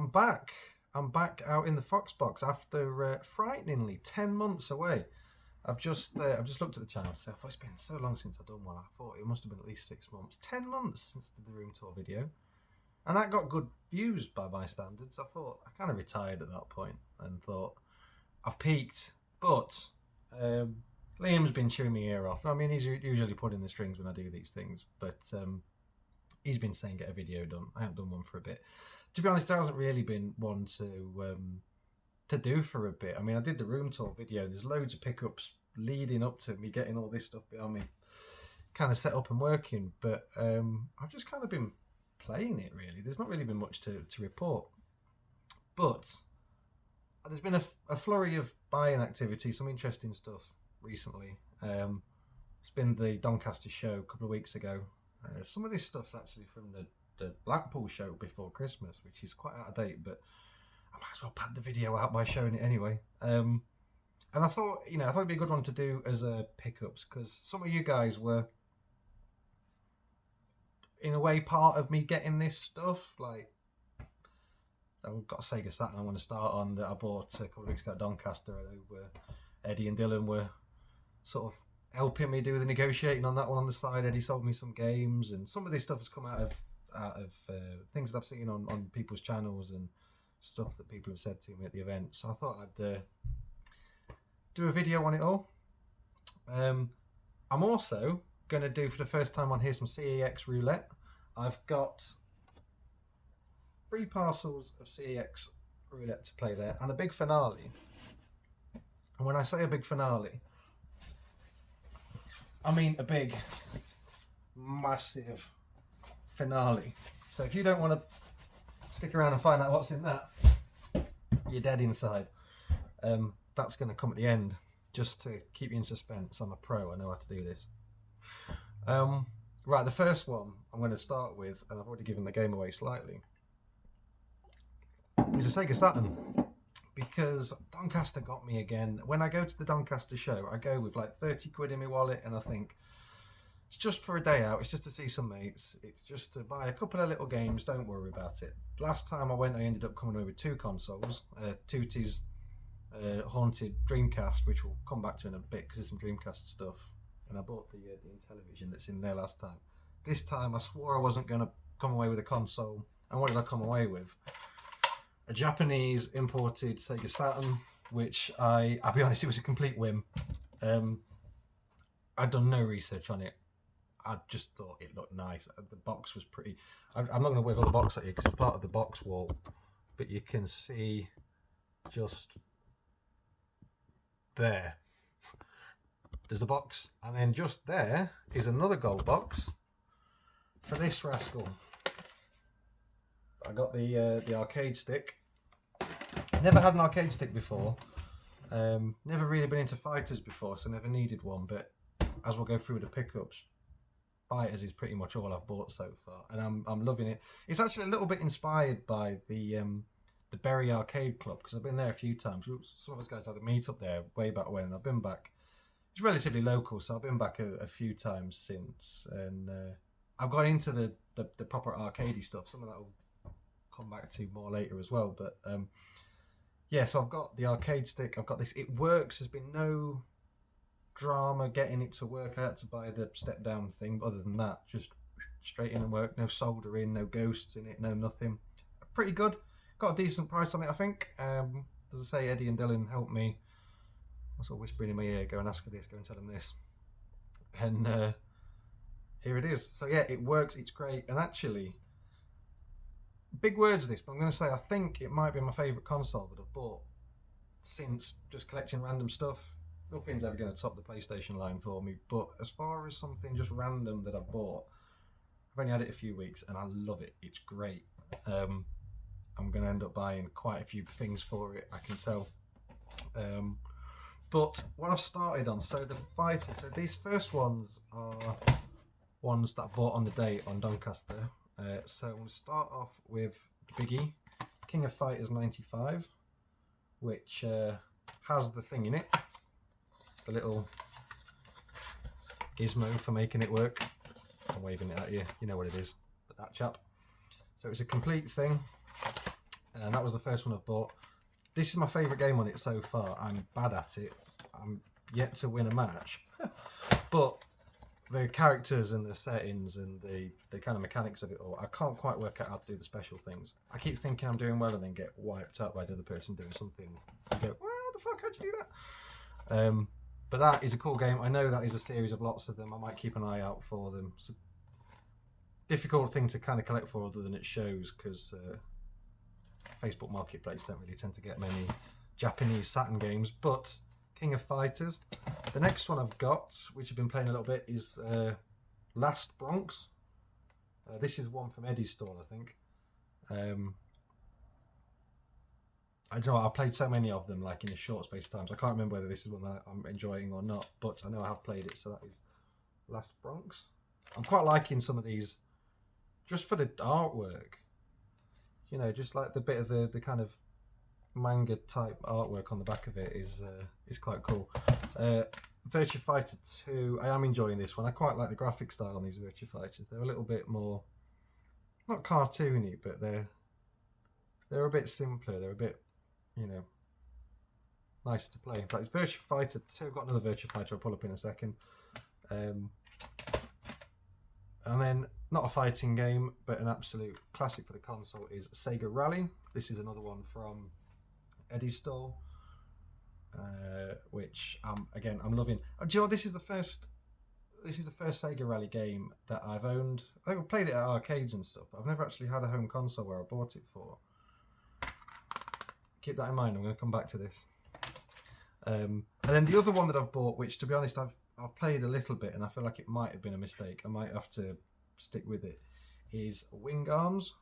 I'm back. I'm back out in the Foxbox after frighteningly 10 months away. I've just looked at the channel. So it's been so long since I've done one. I thought it must have been at least 6 months. 10 months since I did the room tour video, and that got good views by my standards. I thought I kind of retired at that point and thought I've peaked. But Liam's been chewing my ear off. I mean, he's usually pulling the strings when I do these things, but he's been saying get a video done. I haven't done one for a bit. To be honest, there hasn't really been one to do for a bit. I mean, I did the room tour video. There's loads of pickups leading up to me getting all this stuff behind me kind of set up and working, but I've just kind of been playing it, really. There's not really been much to report, but there's been a flurry of buying activity, some interesting stuff recently. It's been the Doncaster show a couple of weeks ago. Some of this stuff's actually from the Blackpool show before Christmas, which is quite out of date, but I might as well pad the video out by showing it anyway. And I thought it'd be a good one to do as pickups, because some of you guys were, in a way, part of me getting this stuff. Like, I've got a Sega Saturn I want to start on that I bought a couple of weeks ago at Doncaster. Eddie and Dylan were sort of helping me do the negotiating on that one on the side. Eddie sold me some games, and some of this stuff has come out of things that I've seen on people's channels and stuff that people have said to me at the event. So I thought I'd do a video on it all. I'm also going to do, for the first time on here, some CEX Roulette. I've got 3 parcels of CEX Roulette to play there, and a big finale. And when I say a big finale, I mean a big, massive finale. So if you don't want to stick around and find out what's in that, you're dead inside. That's going to come at the end, just to keep you in suspense. I'm a pro, I know how to do this. Right, the first one I'm going to start with, and I've already given the game away slightly, is a Sega Saturn, because Doncaster got me again. When I go to the Doncaster show, I go with like 30 quid in my wallet, and I think it's just for a day out, it's just to see some mates, it's just to buy a couple of little games, don't worry about it. Last time I went, I ended up coming away with 2 consoles, Tootie's haunted Dreamcast, which we'll come back to in a bit because there's some Dreamcast stuff, and I bought the Intellivision that's in there last time. This time I swore I wasn't going to come away with a console, and what did I come away with? A Japanese imported Sega Saturn, which I'll be honest, it was a complete whim. I'd done no research on it. I just thought it looked nice. The box was pretty. I'm not going to wiggle the box at you because it's part of the box wall, but you can see just there. There's the box, and then just there is another gold box for this rascal. I got the arcade stick. Never had an arcade stick before. Never really been into fighters before, so never needed one. But as we'll go through the pickups, fighters is pretty much all I've bought so far, and I'm loving it. It's actually a little bit inspired by the Bury Arcade Club, because I've been there a few times. Some of us guys had a meet up there way back when, and I've been back. It's relatively local, so I've been back a few times since, and I've got into the proper arcadey stuff. Some of that will come back to more later as well, but yeah, so I've got the arcade stick, I've got this, it works. There's been no drama getting it to work. I had to buy the step down thing, but other than that, just straight in and work. No soldering, no ghosts in it, no nothing. Pretty good. Got a decent price on it, I think. As I say, Eddie and Dylan helped me. I was all whispering in my ear, go and ask for this, go and tell them this, and here it is. So yeah, it works, it's great, and actually, big words this, but I'm going to say I think it might be my favourite console that I've bought since just collecting random stuff. Nothing's ever going to top the PlayStation line for me, but as far as something just random that I've bought, I've only had it a few weeks and I love it. It's great. I'm going to end up buying quite a few things for it, I can tell. But what I've started on, so the fighters, so these first ones are ones that I bought on the day on Doncaster. So I'm going to start off with the biggie, King of Fighters 95, which has the thing in it, the little gizmo for making it work. I'm waving it at you, you know what it is, but that chap. So it's a complete thing. and that was the first one I've bought. This is my favourite game on it so far. I'm bad at it. I'm yet to win a match. But the characters and the settings and the kind of mechanics of it all, I can't quite work out how to do the special things. I keep thinking I'm doing well and then get wiped out by the other person doing something. I go, well, what the fuck, how'd you do that? But that is a cool game. I know that is a series of lots of them. I might keep an eye out for them. It's a difficult thing to kind of collect for other than it shows, because Facebook Marketplace don't really tend to get many Japanese Saturn games, but King of Fighters. The next one I've got, which I've been playing a little bit, is Last Bronx. This is one from Eddie's stall, I think. I don't know, I've played so many of them like in a short space of time, so I can't remember whether this is one that I'm enjoying or not, but I know I have played it, so that is Last Bronx. I'm quite liking some of these, just for the artwork. You know, just like the bit of the kind of manga type artwork on the back of it is quite cool. Virtua Fighter 2, I am enjoying this one. I quite like the graphic style on these Virtua Fighters. They're a little bit more, not cartoony, but they're a bit simpler. They're a bit, you know, nicer to play. In fact, it's Virtua Fighter 2. I've got another Virtua Fighter I'll pull up in a second. And then, not a fighting game, but an absolute classic for the console is Sega Rally. This is another one from Eddie's stall, which again I'm loving. Do you know what, this is the first Sega Rally game that I've owned. I think I've played it at arcades and stuff, but I've never actually had a home console where I bought it for. Keep that in mind, I'm going to come back to this. And then the other one that I've bought, which to be honest I've played a little bit and I feel like it might have been a mistake, I might have to stick with it, is Wing Arms.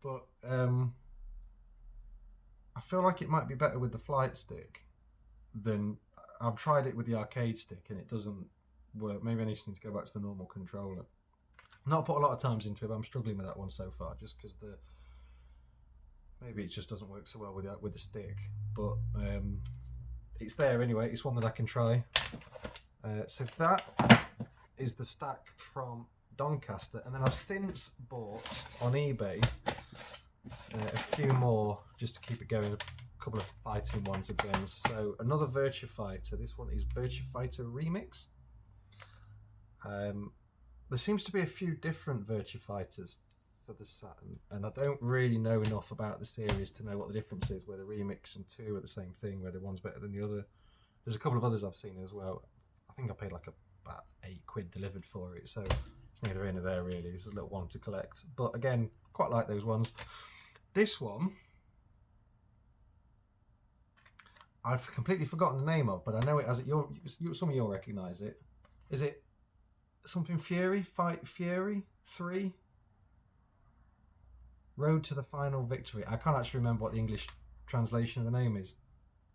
But I feel like it might be better with the flight stick than... I've tried it with the arcade stick and it doesn't work. Maybe I need to go back to the normal controller. Not put a lot of times into it, but I'm struggling with that one so far, just because maybe it just doesn't work so well with the stick. But it's there anyway. It's one that I can try. So that is the stack from Doncaster, and then I've since bought on eBay a few more just to keep it going. A couple of fighting ones again. So another Virtua Fighter. This one is Virtua Fighter Remix. There seems to be a few different Virtua Fighters for the Saturn, and I don't really know enough about the series to know what the difference is, whether Remix and 2 are the same thing, whether one's better than the other. There's a couple of others I've seen as well. I think I paid like about £8 delivered for it, so it's neither here nor there really. It's a little one to collect, but again, quite like those ones. This one I've completely forgotten the name of, but I know it as it. Some of you'll recognise it. Is it something Fury? Fight Fury 3? Road to the Final Victory. I can't actually remember what the English translation of the name is,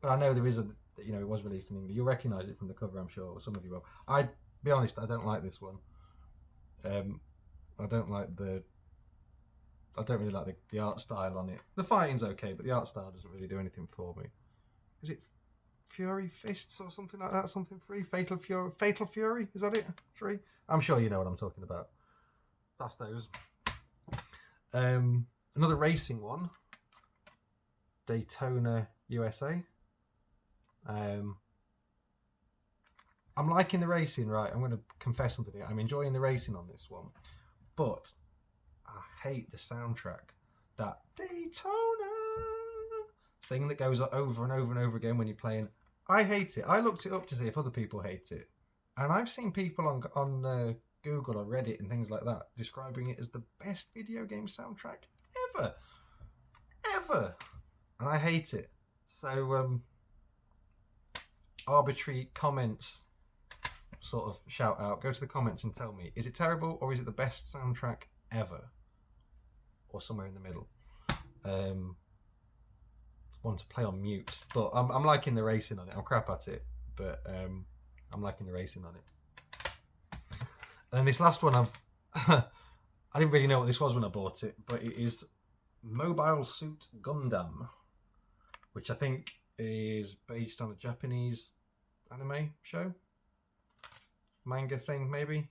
but I know there is a. You know, it was released in England. You'll recognise it from the cover, I'm sure, or some of you will. I'd be honest, I don't like this one. I don't really like the art style on it. The fighting's okay, but the art style doesn't really do anything for me. Is it Fury Fists or something like that? Something free? Fatal Fury? Is that it? 3? I'm sure you know what I'm talking about. That's those. Another racing one. Daytona, USA. I'm liking the racing, right? I'm going to confess something here. I'm enjoying the racing on this one, but I hate the soundtrack. That Daytona thing that goes over and over and over again when you're playing. I hate it. I looked it up to see if other people hate it, and I've seen people on Google or Reddit and things like that describing it as the best video game soundtrack ever, and I hate it. So arbitrary comments sort of shout out. Go to the comments and tell me, is it terrible or is it the best soundtrack ever? Or somewhere in the middle. One to play on mute. But I'm liking the racing on it. I'm crap at it, but I'm liking the racing on it. And this last one I didn't really know what this was when I bought it, but it is Mobile Suit Gundam, which I think is based on a Japanese anime show, manga thing maybe.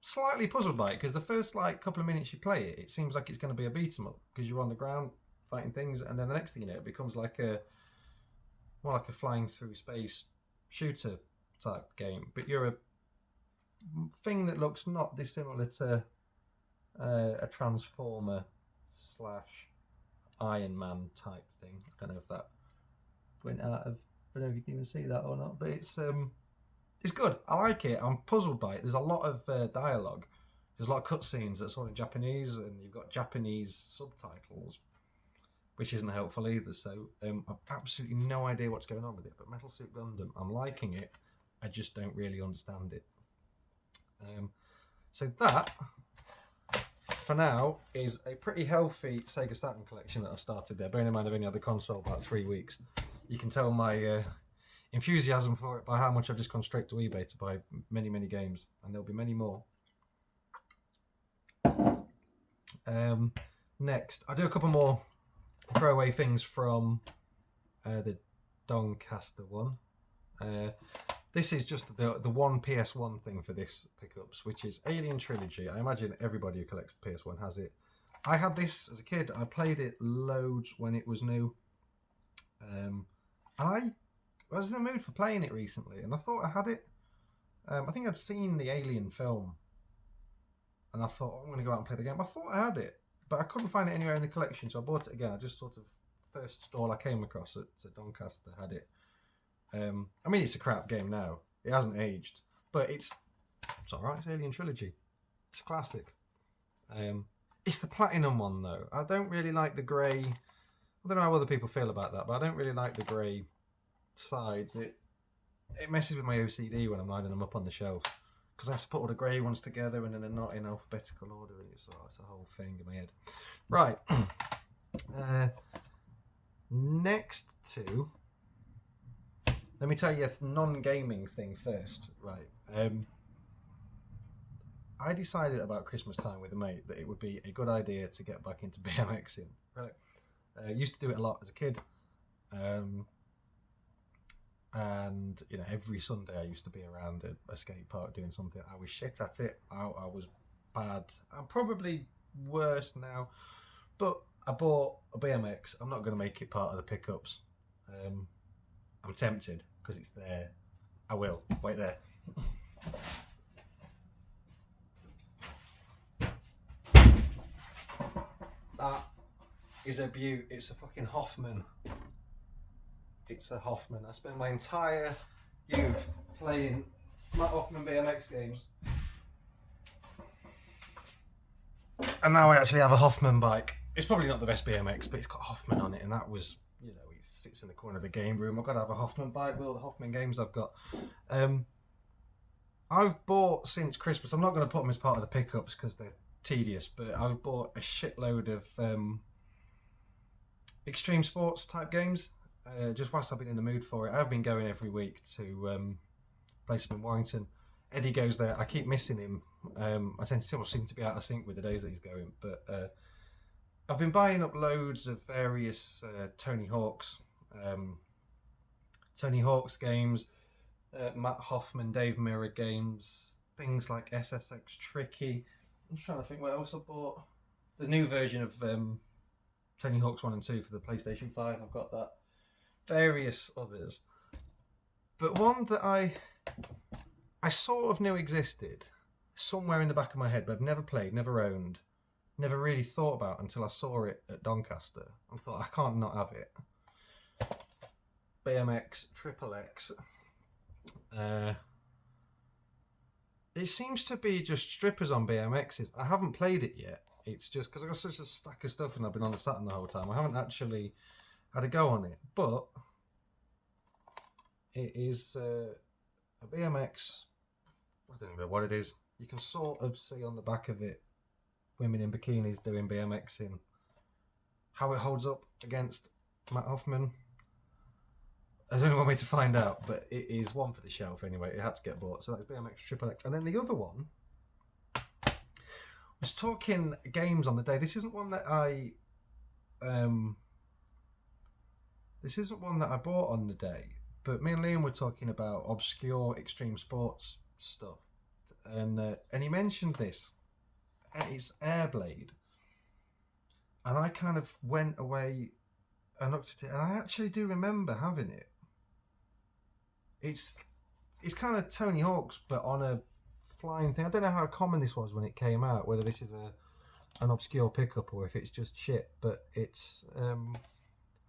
slightly puzzled by it because the first like couple of minutes you play it, it seems like it's going to be a beat 'em up because you're on the ground fighting things, and then the next thing you know, it becomes like more like a flying through space shooter type game. But you're a thing that looks not dissimilar to a Transformer slash Iron Man type thing. I don't know if that went out of. I don't know if you can even see that or not, but it's good. I like it. I'm puzzled by it. There's a lot of dialogue. There's a lot of cutscenes that's all in Japanese, and you've got Japanese subtitles, which isn't helpful either. So I've absolutely no idea what's going on with it. But Metal Suit Gundam, I'm liking it. I just don't really understand it. So that, for now, is a pretty healthy Sega Saturn collection that I've started there. Bearing in mind I've only had the console about 3 weeks. You can tell my enthusiasm for it by how much I've just gone straight to eBay to buy many, many games. And there'll be many more. Next, I'll do a couple more throwaway things from the Doncaster one. This is just the one PS1 thing for this pickups, which is Alien Trilogy. I imagine everybody who collects PS1 has it. I had this as a kid. I played it loads when it was new. And I was in the mood for playing it recently, and I thought I had it. I think I'd seen the Alien film, and I thought, I'm going to go out and play the game. I thought I had it, but I couldn't find it anywhere in the collection, so I bought it again. I just sort of, first stall I came across at Doncaster had it. I mean, it's a crap game now. It hasn't aged, but it's alright. It's Alien Trilogy. It's classic. It's the Platinum one, though. I don't really like the grey. I don't know how other people feel about that, but I don't really like the grey sides. It messes with my OCD when I'm lining them up on the shelf, because I have to put all the grey ones together and then they're not in alphabetical order, and it's a whole thing in my head. Right. Next to... Let me tell you a non-gaming thing first. Right. I decided about Christmas time with a mate that it would be a good idea to get back into BMXing. Right. I used to do it a lot as a kid. And, you know, every Sunday I used to be around a skate park doing something. I was shit at it. I was bad. I'm probably worse now. But I bought a BMX. I'm not going to make it part of the pickups. I'm tempted because it's there. I will. Wait there. That is a beaut. It's a fucking Hoffman. It's a Hoffman. I spent my entire youth playing Matt Hoffman BMX games. And now I actually have a Hoffman bike. It's probably not the best BMX, but it's got Hoffman on it, and that was, you know, he sits in the corner of the game room. I've got to have a Hoffman bike with all the Hoffman games I've got. I've bought since Christmas, I'm not going to put them as part of the pickups because they're tedious, but I've bought a shitload of extreme sports type games. Just whilst I've been in the mood for it. I've been going every week to place them in Warrington. Eddie goes there. I keep missing him. I tend to seem to be out of sync with the days that he's going, but I've been buying up loads of various Tony Hawk's games, Matt Hoffman, Dave Mirra games, things like SSX Tricky. I'm just trying to think what else I bought. The new version of Tony Hawk's 1 and 2 for the PlayStation 5, I've got that. Various others. But one that I sort of knew existed somewhere in the back of my head, but I've never played, never owned, never really thought about until I saw it at Doncaster. I thought, I can't not have it. BMX Triple X. It seems to be just strippers on BMXs. I haven't played it yet. It's just because I've got such a stack of stuff and I've been on the Saturn the whole time. I haven't actually had a go on it. But it is a BMX. I don't know what it is. You can sort of see on the back of it women in bikinis doing BMXing. How it holds up against Matt Hoffman, there's only one way to find out, but it is one for the shelf anyway. It had to get bought. So that's BMX Triple X. And then the other one was talking games on the day. This isn't one that I bought on the day, but me and Liam were talking about obscure extreme sports stuff. and he mentioned this. It's Airblade, and I kind of went away and looked at it, and I actually do remember having it. It's kind of Tony Hawk's, but on a flying thing. I don't know how common this was when it came out, whether this is an obscure pickup or if it's just shit, but it's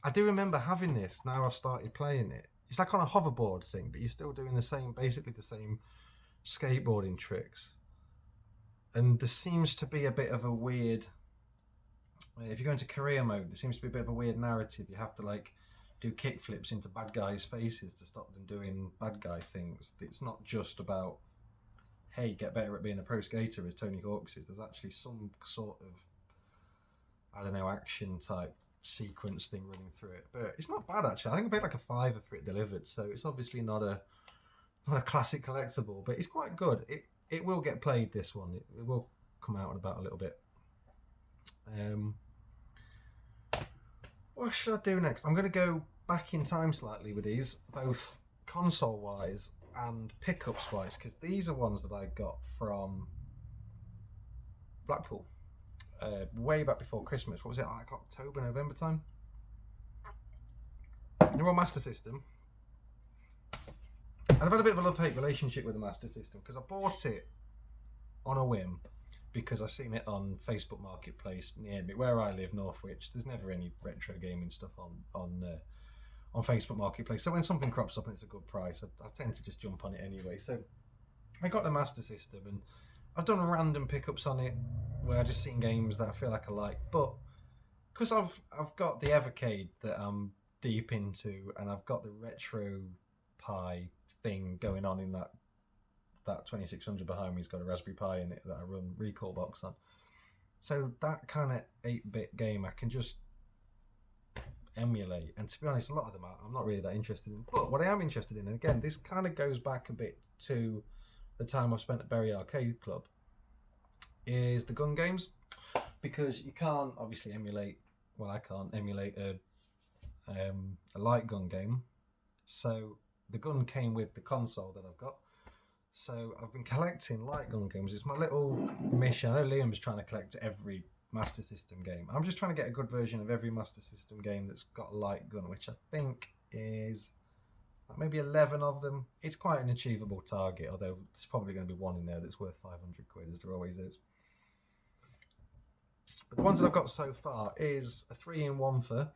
I do remember having this. Now I've started playing it. It's like on a hoverboard thing, but you're still doing basically the same skateboarding tricks. And there seems to be a bit of a weird, if you go into career mode, there seems to be a bit of a weird narrative. You have to like do kickflips into bad guys' faces to stop them doing bad guy things. It's not just about, hey, get better at being a pro skater as Tony Hawk's is. There's actually some sort of, I don't know, action type sequence thing running through it. But it's not bad actually. I think I paid like a $5 for it delivered, so it's obviously not a classic collectible, but it's quite good. It will get played, this one. It will come out and about a little bit. What should I do next? I'm going to go back in time slightly with these, both console-wise and pickups-wise, because these are ones that I got from Blackpool way back before Christmas. What was it, like October, November time? They're on Master System. And I've had a bit of a love-hate relationship with the Master System, because I bought it on a whim because I seen it on Facebook Marketplace near me, where I live, Northwich. There's never any retro gaming stuff on Facebook Marketplace. So when something crops up and it's a good price, I tend to just jump on it anyway. So I got the Master System, and I've done random pickups on it where I've just seen games that I feel like I like. But because I've got the Evercade that I'm deep into, and I've got the Retro Pi thing going on in that 2600 behind me's got a Raspberry Pi in it that I run Recall Box on. So that kind of 8-bit game I can just emulate, and to be honest, a lot of them I'm not really that interested in. But what I am interested in, and again, this kind of goes back a bit to the time I've spent at Bury Arcade Club, is the gun games, because you can't obviously emulate. Well, I can't emulate a light gun game, so the gun came with the console that I've got. So I've been collecting light gun games. It's my little mission. I know Liam's trying to collect every Master System game. I'm just trying to get a good version of every Master System game that's got a light gun, which I think is maybe 11 of them. It's quite an achievable target, although there's probably going to be one in there that's worth 500 quid, as there always is. But the ones that I've got so far is a 3-in-1 for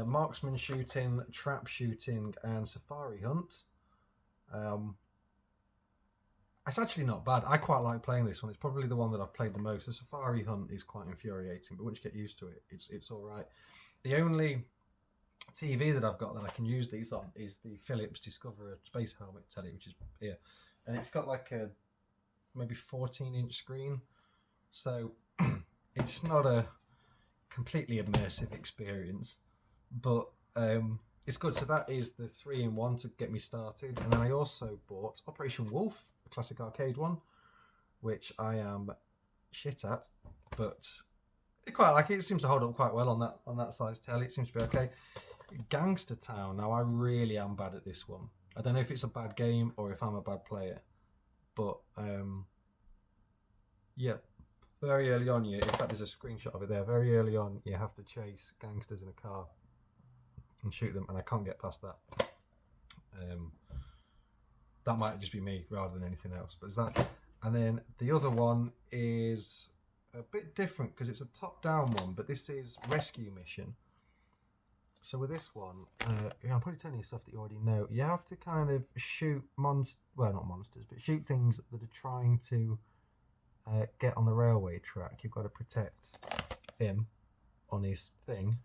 marksman shooting, trap shooting, and safari hunt. It's actually not bad. I quite like playing this one. It's probably the one that I've played the most. The Safari Hunt is quite infuriating, but once you get used to it, it's all right. The only TV that I've got that I can use these on is the Philips Discoverer Space Helmet telly, which is here. And it's got like a maybe 14-inch screen. So it's not a completely immersive experience, but it's good. So that is the 3-in-1 to get me started. And then I also bought Operation Wolf, the classic arcade one, which I am shit at, but I quite like it. It seems to hold up quite well on that size telly. It seems to be okay. Gangster Town. Now I really am bad at this one. I don't know if it's a bad game or if I'm a bad player, but yeah, very early on, in fact there's a screenshot of it there. Very early on, you have to chase gangsters in a car and shoot them, and I can't get past that. That might just be me rather than anything else, but it's that. And then the other one is a bit different because it's a top-down one, but this is Rescue Mission. So with this one, I'm probably telling you stuff that you already know. You have to kind of shoot not monsters, but shoot things that are trying to get on the railway track. You've got to protect him on his thing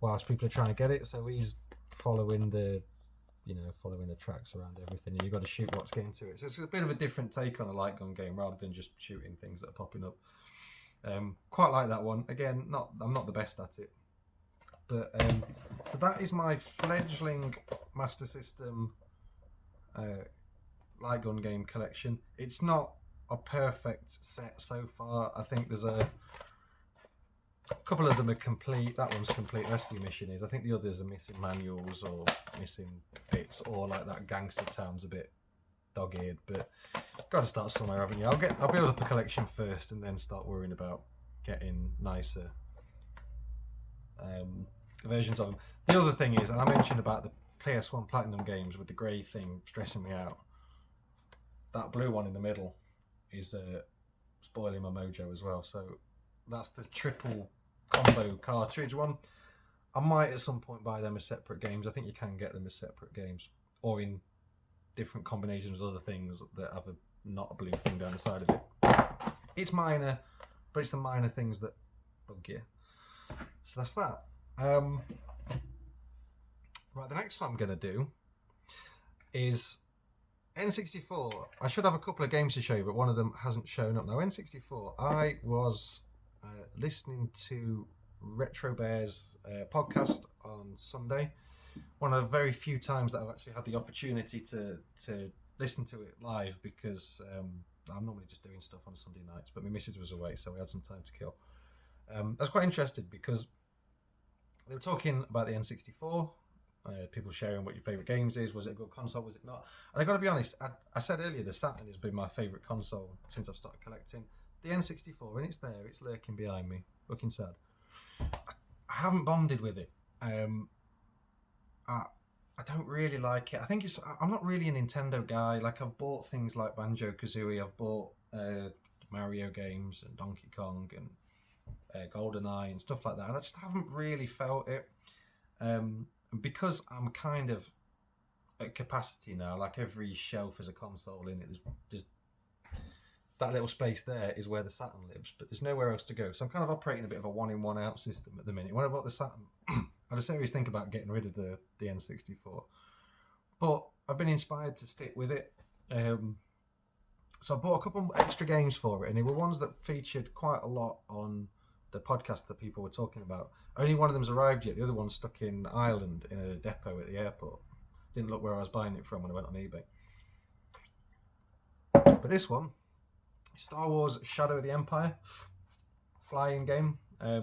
whilst people are trying to get it. So he's following the tracks around everything, and you've got to shoot what's getting to it. So it's a bit of a different take on a light gun game rather than just shooting things that are popping up. Quite like that one. Again, I'm not the best at it, but so that is my fledgling Master System light gun game collection. It's not a perfect set so far. I think there's a couple of them are complete. That one's complete. Rescue Mission is. I think the others are missing manuals or missing bits, or like that Gangster Town's a bit dog-eared, but got to start somewhere, haven't you? I'll build up a collection first, and then start worrying about getting nicer versions of them. The other thing is, and I mentioned about the PS1 Platinum games with the grey thing stressing me out. That blue one in the middle is spoiling my mojo as well. So that's the triple combo cartridge one. I might at some point buy them as separate games. I think you can get them as separate games, or in different combinations with other things that have not a blue thing down the side of it. It's minor, but it's the minor things that bug you. So that's that. Right, the next one I'm going to do is N64. I should have a couple of games to show you, but one of them hasn't shown up. Now, N64, I was listening to Retro Bear's podcast on Sunday. One of the very few times that I've actually had the opportunity to listen to it live, because I'm normally just doing stuff on Sunday nights, but my missus was away, so we had some time to kill. I was quite interested because they were talking about the N64, people sharing what your favourite games is. Was it a good console? Was it not? And I got to be honest, I said earlier the Saturn has been my favourite console since I've started collecting. The N64, and it's there, it's lurking behind me, looking sad. I haven't bonded with it. I don't really like it. I think I'm not really a Nintendo guy. Like, I've bought things like Banjo-Kazooie, I've bought Mario games and Donkey Kong and GoldenEye and stuff like that, and I just haven't really felt it. Because I'm kind of at capacity now, like every shelf has a console in it, there's that little space there is where the Saturn lives, but there's nowhere else to go. So I'm kind of operating a bit of a one-in, one-out system at the minute. When I bought the Saturn, I had a serious think about getting rid of the N64. But I've been inspired to stick with it. So I bought a couple extra games for it, and they were ones that featured quite a lot on the podcast that people were talking about. Only one of them's arrived yet. The other one's stuck in Ireland in a depot at the airport. Didn't look where I was buying it from when I went on eBay. But this one, Star Wars Shadow of the Empire, flying game. I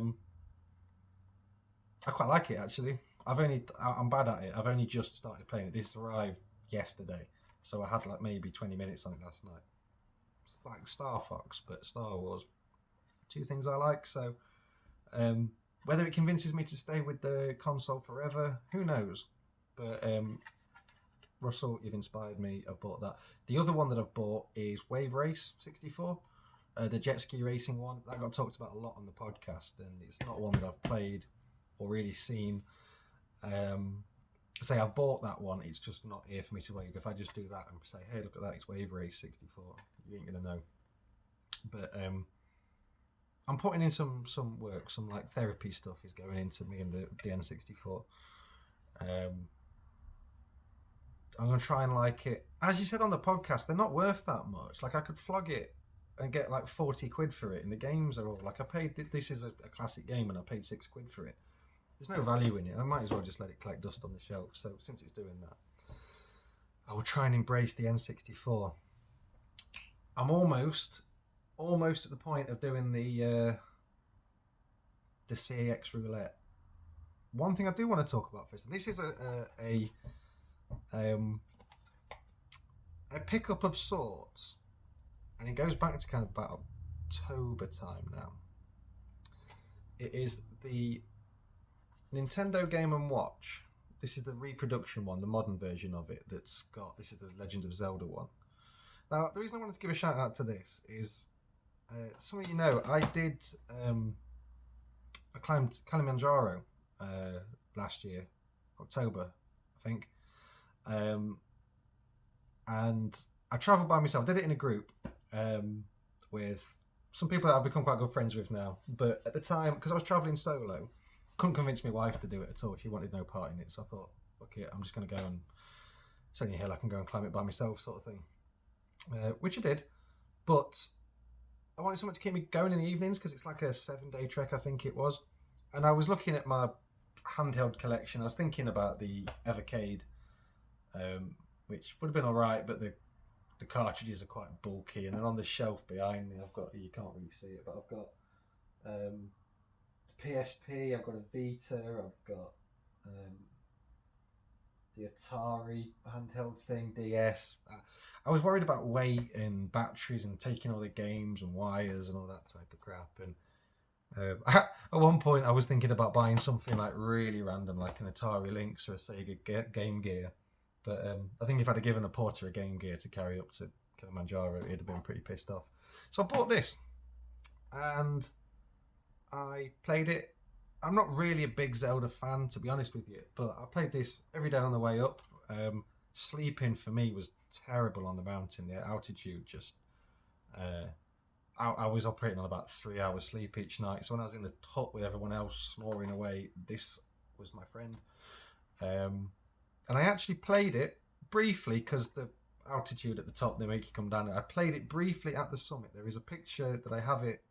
quite like it, actually. I'm bad at it. I've only just started playing it. This arrived yesterday, so I had like maybe 20 minutes on it last night. It's like Star Fox, but Star Wars. Two things I like. So whether it convinces me to stay with the console forever, who knows? But Russell, you've inspired me. I've bought that. The other one that I've bought is Wave Race 64, the jet ski racing one. That got talked about a lot on the podcast, and it's not one that I've played or really seen. Say I've bought that one, it's just not here for me to wave. If I just do that and say, hey, look at that, it's Wave Race 64, you ain't gonna know. But I'm putting in some work, some like therapy stuff is going into me and the N64. I'm going to try and like it. As you said on the podcast, they're not worth that much. Like, I could flog it and get like 40 quid for it, and the games are all like, I paid, this is a classic game and I paid 6 quid for it. There's no value in it. I might as well just let it collect dust on the shelf. So since it's doing that, I will try and embrace the N64. I'm almost at the point of doing the CEX Roulette. One thing I do want to talk about first, and this is a pickup of sorts, and it goes back to kind of about October time now. It is the Nintendo Game & Watch. This is the reproduction one, the modern version of it that's got, this is the Legend of Zelda one. Now, the reason I wanted to give a shout out to this is, some of you know, I climbed Kilimanjaro last year, October, I think. And I travelled by myself. Did it in a group with some people that I've become quite good friends with now. But at the time, because I was travelling solo, couldn't convince my wife to do it at all. She wanted no part in it. So I thought, okay, I'm just going to go and, it's only a hill, I can go and climb it by myself, sort of thing. Which I did. But I wanted someone to keep me going in the evenings because it's like a 7-day trek, I think it was. And I was looking at my handheld collection. I was thinking about the Evercade, which would have been alright, but the cartridges are quite bulky. And then on the shelf behind me, I've got, you can't really see it, but I've got PSP, I've got a Vita, I've got the Atari handheld thing, DS. I was worried about weight and batteries and taking all the games and wires and all that type of crap. And at one point, I was thinking about buying something like really random, like an Atari Lynx or a Sega Game Gear. But I think if I'd have given a porter a Game Gear to carry up to Kilimanjaro, he'd have been pretty pissed off. So I bought this, and I played it. I'm not really a big Zelda fan, to be honest with you, but I played this every day on the way up. Sleeping for me was terrible on the mountain. The altitude just... I was operating on about 3 hours sleep each night. So when I was in the hut with everyone else snoring away, this was my friend. And I actually played it briefly because the altitude at the top, they make you come down. I played it briefly at the summit. There is a picture that I have it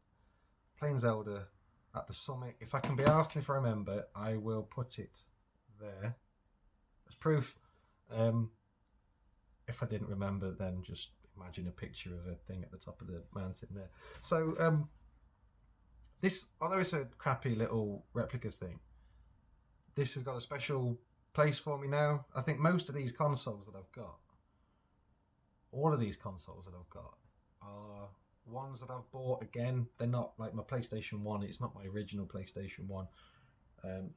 playing Zelda at the summit. If I can be asked and if I remember, I will put it there as proof. If I didn't remember, then just imagine a picture of a thing at the top of the mountain there. So this, although it's a crappy little replica thing, this has got a special place for me now. I think most of these consoles that I've got, all of these consoles that I've got, are ones that I've bought again. They're not like my PlayStation 1. It's not my original PlayStation 1.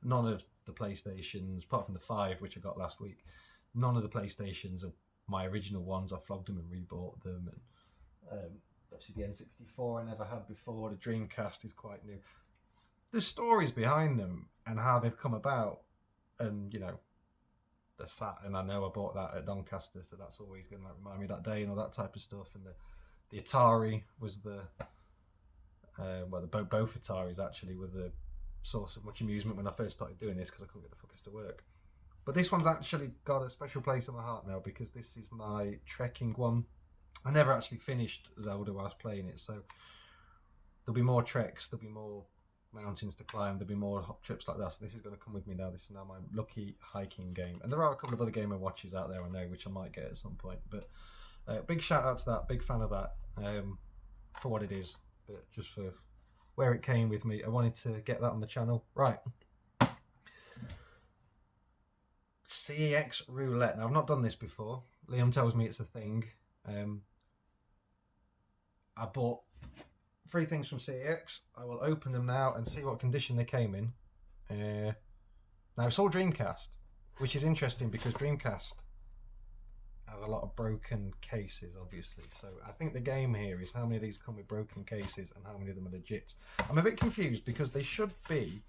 None of the PlayStations, apart from the 5, which I got last week, none of the PlayStations are my original ones. I flogged them and rebought them. And obviously the N64 I never had before. The Dreamcast is quite new. The stories behind them and how they've come about, and you know, the Saturn, I know I bought that at Doncaster, so that's always going to remind me of that day and all that type of stuff. And the Atari was the both Ataris actually were the source of much amusement when I first started doing this, because I couldn't get the fuckers to work. But this one's actually got a special place in my heart now, because this is my trekking one. I never actually finished Zelda whilst playing it, so there'll be more treks, there'll be more mountains to climb, there'll be more hot trips like that. So this is going to come with me now. This is now my lucky hiking game. And there are a couple of other Game & Watches out there I know, which I might get at some point. But big shout out to that, big fan of that, for what it is, but just for where it came with me. I wanted to get that on the channel. Right. CEX Roulette. Now, I've not done this before. Liam tells me it's a thing. I bought 3 things from CEX. I will open them now and see what condition they came in. Now, it's all Dreamcast, which is interesting because Dreamcast has a lot of broken cases, obviously. So I think the game here is how many of these come with broken cases and how many of them are legit. I'm a bit confused because they should be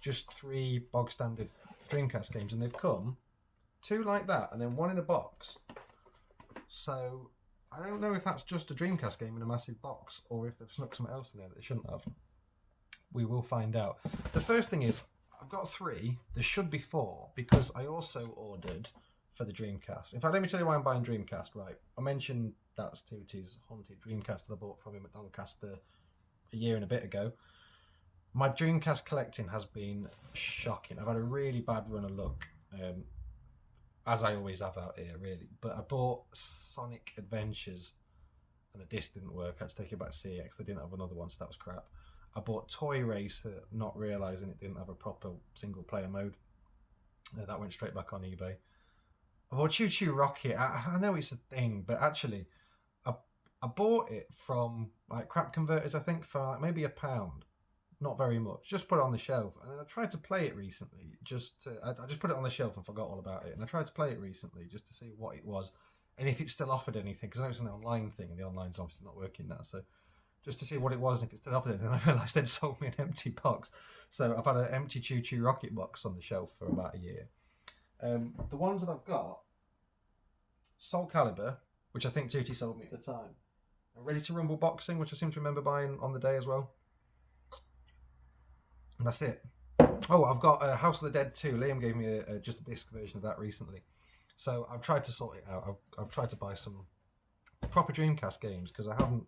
just 3 bog standard Dreamcast games, and they've come 2 like that and then 1 in a box. So I don't know if that's just a Dreamcast game in a massive box or if they've snuck something else in there that they shouldn't have. We will find out. The first thing is, I've got 3. There should be 4 because I also ordered for the Dreamcast. In fact, let me tell you why I'm buying Dreamcast. Right, I mentioned that's Tooty's haunted Dreamcast that I bought from him at Doncaster a year and a bit ago. My Dreamcast collecting has been shocking. I've had a really bad run of luck, as I always have out here, really. But I bought Sonic Adventures, and the disc didn't work. I had to take it back to CEX. They didn't have another one, so that was crap. I bought Toy Racer, not realising it didn't have a proper single-player mode. That went straight back on eBay. I bought Choo Choo Rocket. I know it's a thing, but actually, I bought it from like crap converters, I think, for like maybe £1. Not very much. Just put it on the shelf. And then I tried to play it recently. I just put it on the shelf and forgot all about it. And I tried to play it recently just to see what it was. And if it still offered anything. Because I know it's an online thing. And the online's obviously not working now. So just to see what it was and if it still offered anything. And I realised they'd sold me an empty box. So I've had an empty Choo Choo Rocket box on the shelf for about a year. The ones that I've got. Soul Calibur, which I think Tooty sold me at the time. And Ready to Rumble Boxing, which I seem to remember buying on the day as well. And that's it. Oh, I've got House of the Dead 2. Liam gave me just a disc version of that recently. So I've tried to sort it out. I've tried to buy some proper Dreamcast games because I haven't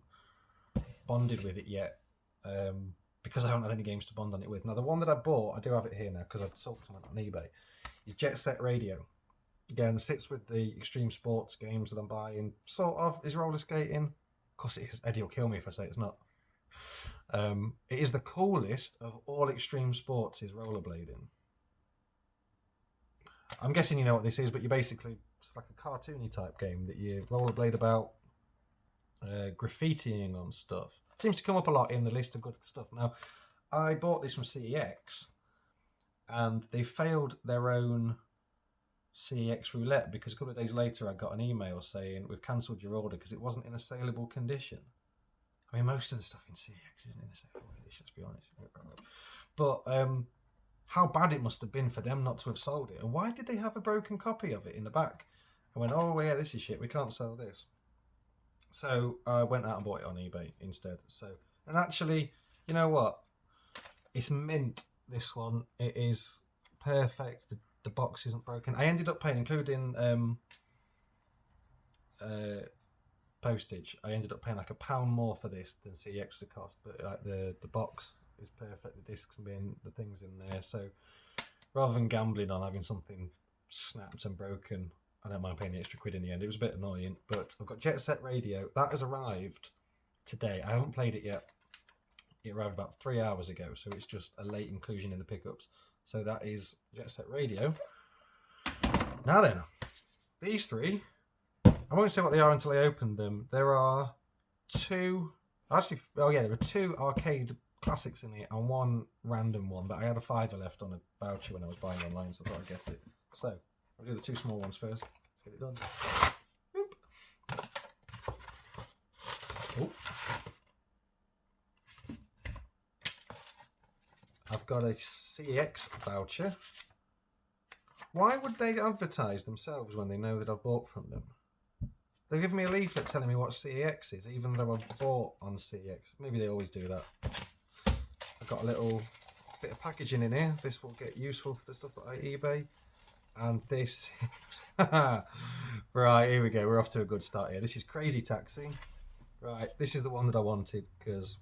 bonded with it yet. Because I haven't had any games to bond on it with. Now, the one that I bought, I do have it here now because I've sold some on eBay, is Jet Set Radio. Again, it sits with the extreme sports games that I'm buying. Sort of. Is roller skating? Of course it is. Eddie will kill me if I say it's not. It is the coolest of all extreme sports is rollerblading. I'm guessing you know what this is, but you basically, it's like a cartoony type game that you rollerblade about, graffitiing on stuff. Seems to come up a lot in the list of good stuff. Now, I bought this from CEX, and they failed their own CEX Roulette because a couple of days later I got an email saying we've cancelled your order because it wasn't in a saleable condition. I mean, most of the stuff in CEX isn't in a saleable condition, to be honest. But how bad it must have been for them not to have sold it. And why did they have a broken copy of it in the back? I went, oh yeah, this is shit, we can't sell this. So I went out and bought it on eBay instead. And actually, you know what? It's mint, this one. It is perfect. The box isn't broken. I ended up paying, including postage, I ended up paying like £1 more for this than CEX would cost. But like the box is perfect. The discs and the things in there. So rather than gambling on having something snapped and broken, I don't mind paying the extra quid in the end. It was a bit annoying, but I've got Jet Set Radio. That has arrived today. I haven't played it yet. It arrived about 3 hours ago, so it's just a late inclusion in the pickups. So that is Jet Set Radio. Now then, these three, I won't say what they are until I open them. There are two, actually, oh yeah, there are 2 arcade classics in here and 1 random one, but I had a £5 left on a voucher when I was buying online, so I thought I'd get it. So, I'll do the 2 small ones first. Let's get it done. Oop. I've got a CEX voucher. Why would they advertise themselves when they know that I've bought from them? They give me a leaflet telling me what CEX is, even though I've bought on CEX. Maybe they always do that. I've got a little bit of packaging in here. This will get useful for the stuff that I eBay. And this... Right, here we go. We're off to a good start here. This is Crazy Taxi. Right, this is the one that I wanted because...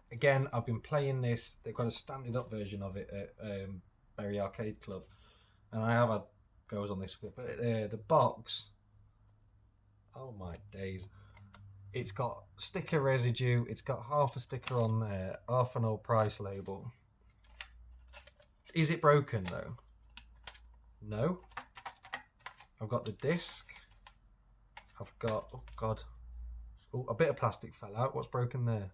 Again, I've been playing this. They've got a standing up version of it at Berry Arcade Club, and I have had goes on this bit. But the box, oh my days! It's got sticker residue. It's got half a sticker on there, half an old price label. Is it broken though? No. I've got the disc. I've got oh god, oh, a bit of plastic fell out. What's broken there?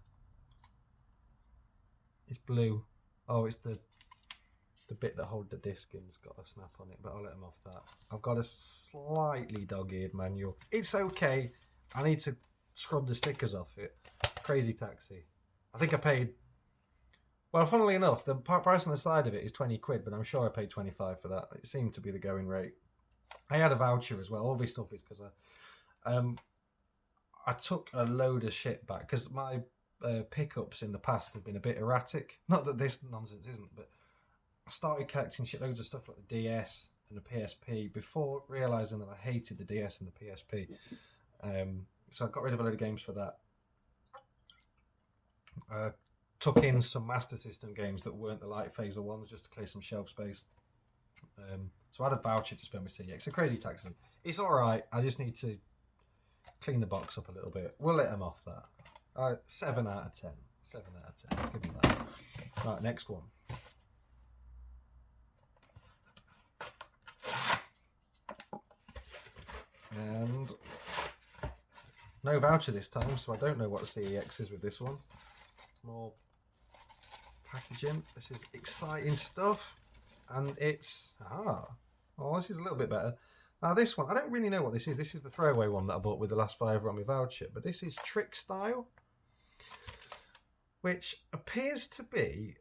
It's blue. Oh, it's the bit that holds the disc in's got a snap on it, but I'll let them off that. I've got a slightly dog-eared manual. It's okay. I need to scrub the stickers off it. Crazy Taxi. I think I paid... Well, funnily enough, the price on the side of it is 20 quid, but I'm sure I paid 25 for that. It seemed to be the going rate. I had a voucher as well. All this stuff is because I took a load of shit back because my... pickups in the past have been a bit erratic. Not that this nonsense isn't, but I started collecting shitloads of stuff like the DS and the PSP before realising that I hated the DS and the PSP. So I got rid of a load of games for that. Took in some Master System games that weren't the Light Phaser ones just to clear some shelf space. So I had a voucher to spend with CEX. A Crazy Taxi. It's alright, I just need to clean the box up a little bit. We'll let them off that. 7 out of 10. 7 out of 10. Let's give them that. Right, next one. And no voucher this time, so I don't know what the CEX is with this one. More packaging. This is exciting stuff. And it's... Oh, this is a little bit better. Now this one, I don't really know what this is. This is the throwaway one that I bought with the last £5 on my voucher. But this is Trick Style, which appears to be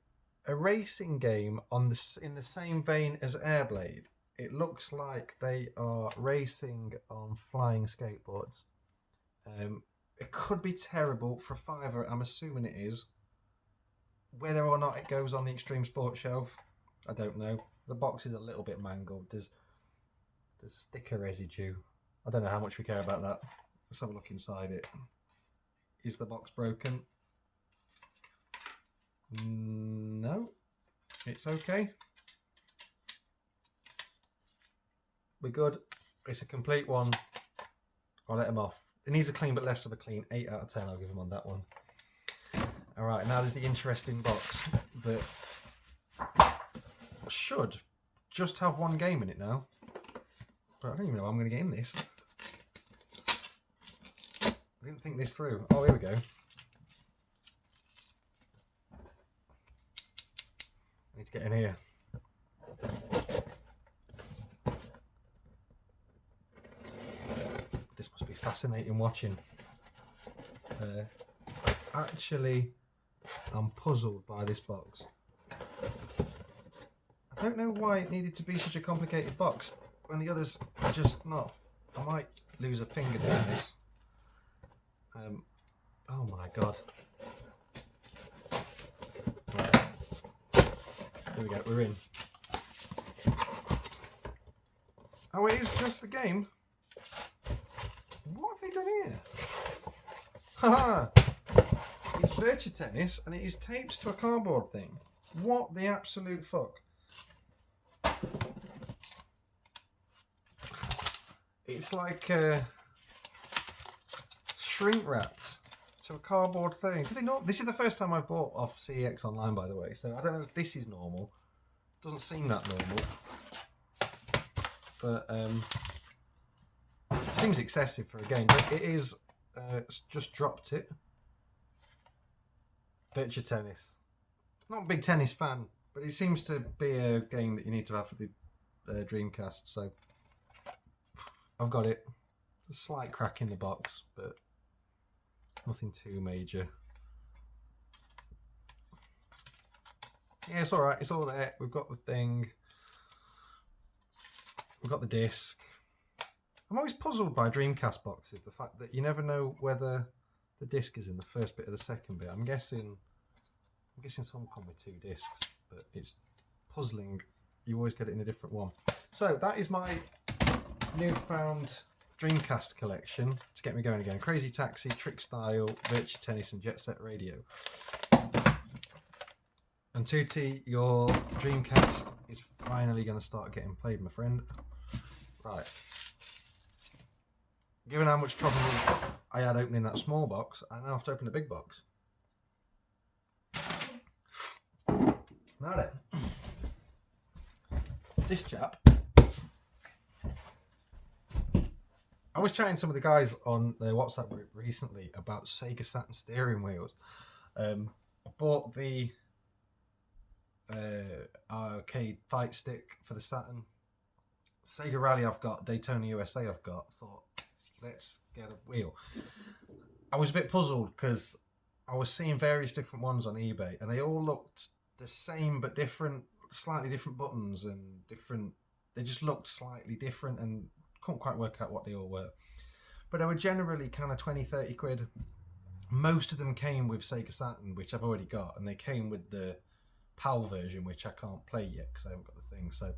a racing game in the same vein as Airblade. It looks like they are racing on flying skateboards. It could be terrible for £5. I'm assuming it is. Whether or not it goes on the Extreme Sport shelf, I don't know. The box is a little bit mangled. There's sticker residue. I don't know how much we care about that. Let's have a look inside it. Is the box broken? No, it's okay. We're good. It's a complete one. I'll let him off. It needs a clean, but less of a clean. 8 out of 10. I'll give him on that one. All right, now there's the interesting box that should just have one game in it now. But I don't even know how I'm going to get in this. I didn't think this through. Oh, here we go. I need to get in here. This must be fascinating watching. Actually, I'm puzzled by this box. I don't know why it needed to be such a complicated box when the others are just not. I might lose a finger doing this. Oh my god. Right. Here we go, we're in. Oh, it is just the game? What have they done here? Haha! It's Virtua Tennis and it is taped to a cardboard thing. What the absolute fuck? It's like shrink wrapped to a cardboard thing. Did they not? This is the first time I've bought off CEX online, by the way, so I don't know if this is normal. Doesn't seem that normal. But it seems excessive for a game, but it is. Just dropped it. Virtua Tennis. Not a big tennis fan, but it seems to be a game that you need to have for the Dreamcast, so I've got it. A slight crack in the box, but nothing too major. Yeah, it's alright, it's all there. We've got the thing. We've got the disc. I'm always puzzled by Dreamcast boxes, the fact that you never know whether the disc is in the first bit or the second bit. I'm guessing some come with 2 discs, but it's puzzling. You always get it in a different one. So that is my newfound Dreamcast collection to get me going again. Crazy Taxi, Trick Style, Virtua Tennis and Jet Set Radio. And Tutti, your Dreamcast is finally going to start getting played, my friend. Right. Given how much trouble I had opening that small box, I now have to open the big box. Now then, this chap. I was chatting to some of the guys on their WhatsApp group recently about Sega Saturn steering wheels. I bought the arcade fight stick for the Saturn. Sega Rally I've got, Daytona USA I've got. Thought, let's get a wheel. I was a bit puzzled because I was seeing various different ones on eBay and they all looked the same but different, slightly different buttons and different. They just looked slightly different and couldn't quite work out what they all were. But they were generally kind of 20-30 quid. Most of them came with Sega Saturn, which I've already got, and they came with the PAL version, which I can't play yet because I haven't got the thing. So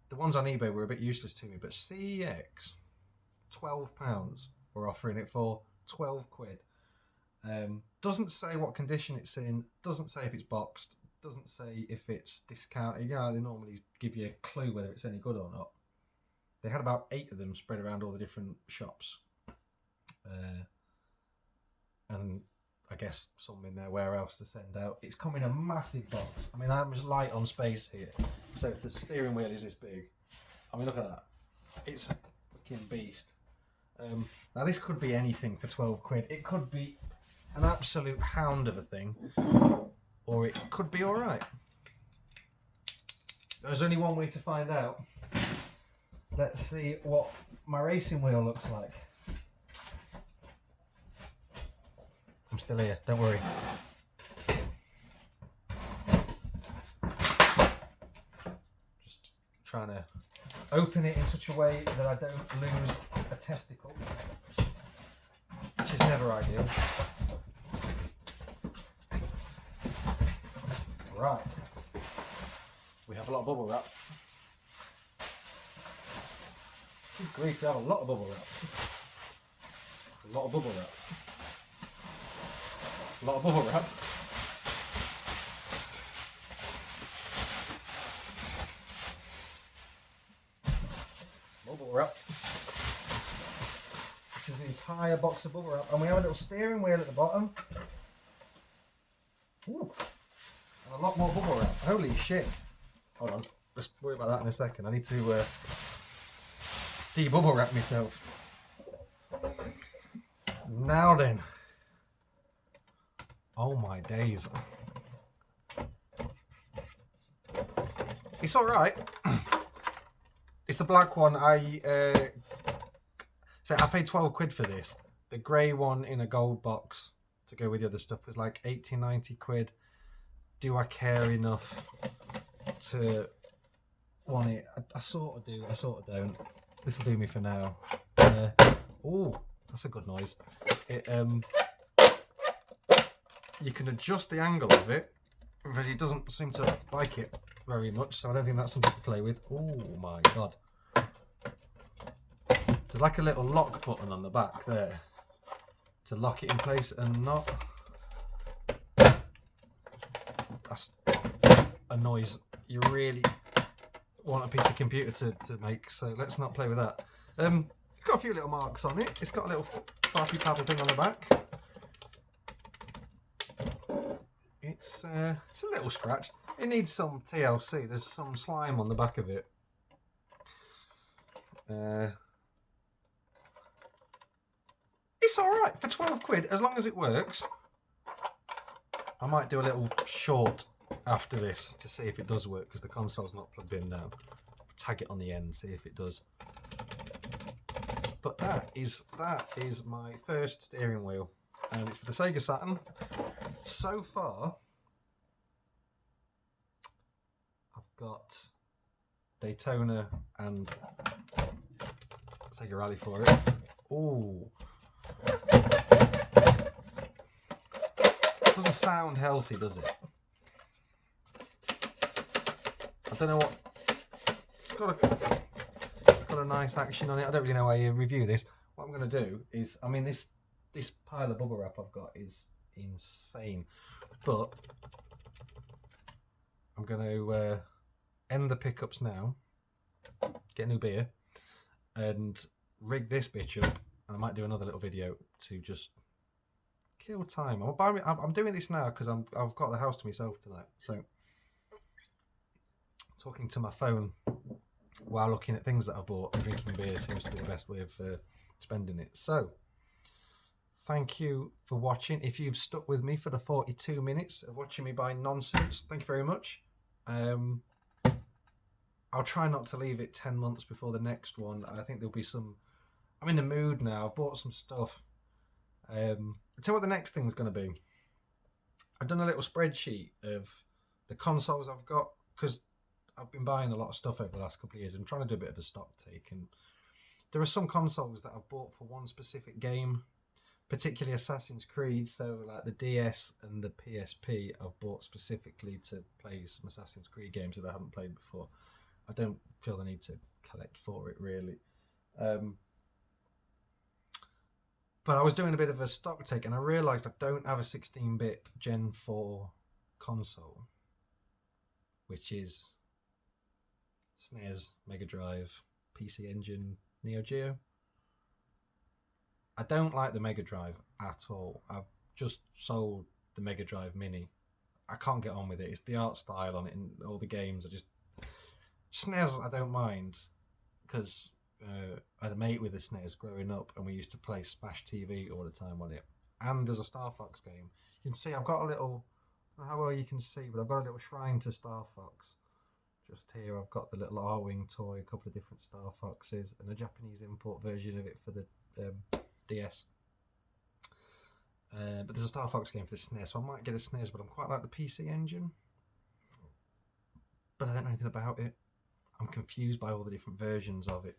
the ones on eBay were a bit useless to me, but CEX, £12 were offering it for 12 quid. Doesn't say what condition it's in, doesn't say if it's boxed, doesn't say if it's discounted. You know, they normally give you a clue whether it's any good or not. They had about 8 of them spread around all the different shops. And I guess some in their warehouse to send out. It's come in a massive box. I mean, I'm just light on space here. So if the steering wheel is this big, I mean, look at that. It's a fucking beast. Now this could be anything for 12 quid. It could be an absolute hound of a thing, or it could be all right. There's only one way to find out. Let's see what my racing wheel looks like. I'm still here, don't worry. Just trying to open it in such a way that I don't lose a testicle, which is never ideal. Right, we have a lot of bubble wrap. Good grief, we have a lot of bubble wrap. A lot of bubble wrap. A lot of bubble wrap. Bubble wrap. This is an entire box of bubble wrap, and we have a little steering wheel at the bottom. Ooh. And a lot more bubble wrap. Holy shit. Hold on. let's worry about that in a second. I need to de-bubble wrap myself. Now then. Oh my days. It's alright. It's the black one. I paid 12 quid for this. The grey one in a gold box to go with the other stuff was like 80, 90 quid. Do I care enough to want it? I sort of do, I sort of don't. This will do me for now. Oh, that's a good noise. It you can adjust the angle of it, but it doesn't seem to like it very much, so I don't think that's something to play with. Oh my god. There's like a little lock button on the back there to lock it in place and not. That's a noise you really want a piece of computer to make, so let's not play with that. It's got a few little marks on it. It's got a little flappy paddle thing on the back. It's a little scratched. It needs some TLC. There's some slime on the back of it. It's alright for 12 quid, as long as it works. I might do a little short after this to see if it does work, because the console's not plugged in now. Tag it on the end, see if it does. But that is my first steering wheel, and it's for the Sega Saturn. So far, I've got Daytona and Sega Rally for it. Ooh. Doesn't sound healthy, does it? I don't know what. It's got a nice action on it. I don't really know how you review this. What I'm going to do is, I mean, this pile of bubble wrap I've got is insane, but I'm going to end the pickups now, get a new beer, and rig this bitch up. And I might do another little video to just kill time. I'm doing this now because I've got the house to myself tonight. So talking to my phone while looking at things that I've bought and drinking beer seems to be the best way of spending it. So thank you for watching. If you've stuck with me for the 42 minutes of watching me buy nonsense, thank you very much. I'll try not to leave it 10 months before the next one. I think there'll be some. I'm in the mood now. I've bought some stuff. I'll tell you what the next thing's going to be. I've done a little spreadsheet of the consoles I've got, because I've been buying a lot of stuff over the last couple of years. I'm trying to do a bit of a stock take, and there are some consoles that I've bought for one specific game, particularly Assassin's Creed. So like the DS and the PSP I've bought specifically to play some Assassin's Creed games that I haven't played before. I don't feel the need to collect for it really. But I was doing a bit of a stock take, and I realised I don't have a 16-bit Gen 4 console, which is SNES, Mega Drive, PC Engine, Neo Geo. I don't like the Mega Drive at all. I've just sold the Mega Drive Mini. I can't get on with it. It's the art style on it and all the games. SNES I don't mind, because I had a mate with a SNES growing up, and we used to play Smash TV all the time on it. And there's a Star Fox game. You can see I've got a little, I don't know how well you can see, but I've got a little shrine to Star Fox. Just here I've got the little R-Wing toy, a couple of different Star Foxes, and a Japanese import version of it for the DS. But there's a Star Fox game for the SNES, so I might get a SNES, but I'm quite like the PC Engine. But I don't know anything about it. I'm confused by all the different versions of it.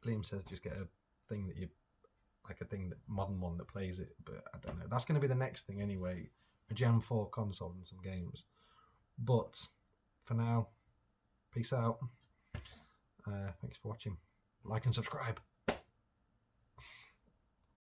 Liam says just get a thing that modern one that plays it, but I don't know. That's going to be the next thing anyway, a Gen 4 console and some games. But for now, peace out. Thanks for watching. Like and subscribe.